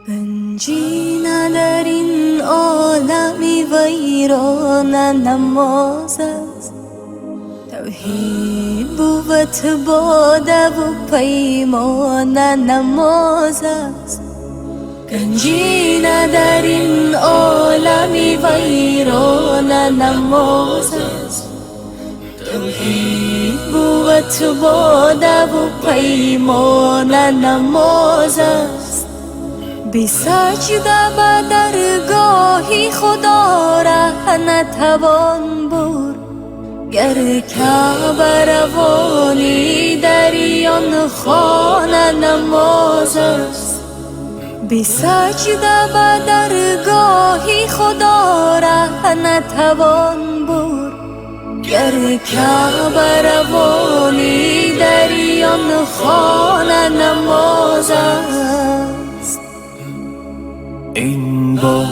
گنجی در این عالمی ویران نماز است. توحید بود باده و پیمان نماز است. گنجی در این عالمی ویران نماز است. توحید بود باده و پیمان نماز است. بی سجده به درگاهی خدا ره نتوان برد. گر کعبه روانی دریان خانه نماز است. بی سجده به درگاهی خدا ره نتوان برد. گر کعبه روانی دریان خانه نماز است. این بار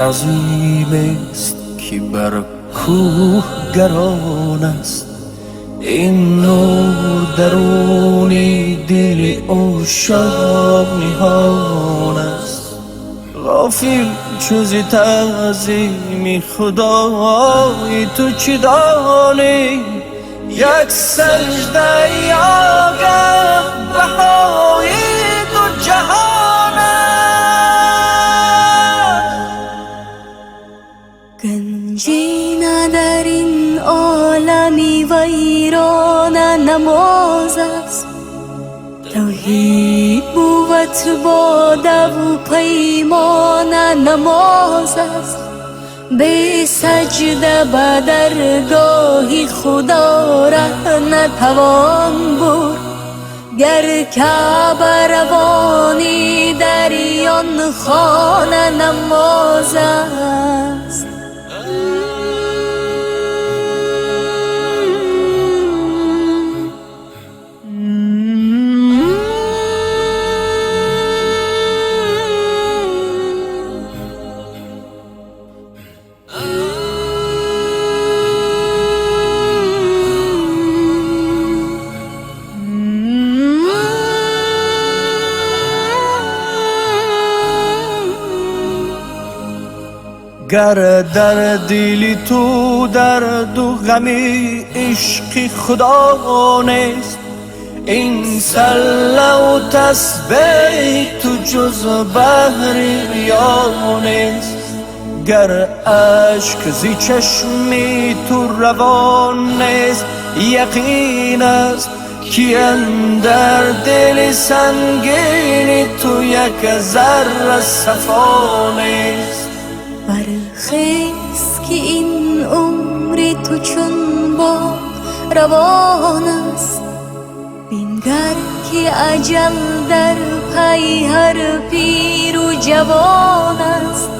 عظیم است که بر کوه گران است. این نور درونی دل عشاق نهان است. غافل جز تعظیم خدای تو چه دانی؟ یک سجده آگه بهای دو جهان است. گنجی در این عالمی ویران نماز است. توحید بود باده و پیمان نماز است. بی سجده به درگاهی خدا ره نتوان برد. گر کعبه روانی دریان خانه نماز است. گر در دل تو درد و غم عشق خدا نیست. این سله و تسبیح تو جز بحر ریا نیست. گر اشک زی چشمی تو روان نیست. یقین است که اندر دل سنگین تو یک ذره صفا نیست. برخیز که این عمر تو چون با روان است. بینگر که اجل در پی هر پیر و جوان است.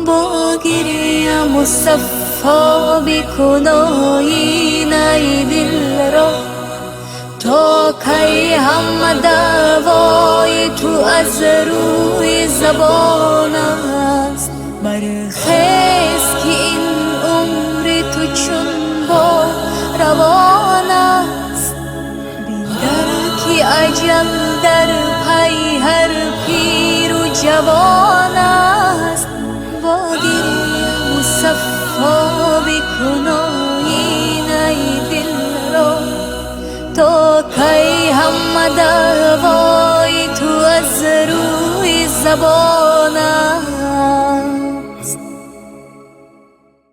با گریه مصفا بکن آیینه دل را. تا کی هم دوای تو از روی زبان است. برخیز که این عمر تو چون با روان است. بینگر که اجل در پی هر پیر و جوان است. با گریه مصفا بکن آیینه دل را. تا کی هم دوای تو از روی زبان است.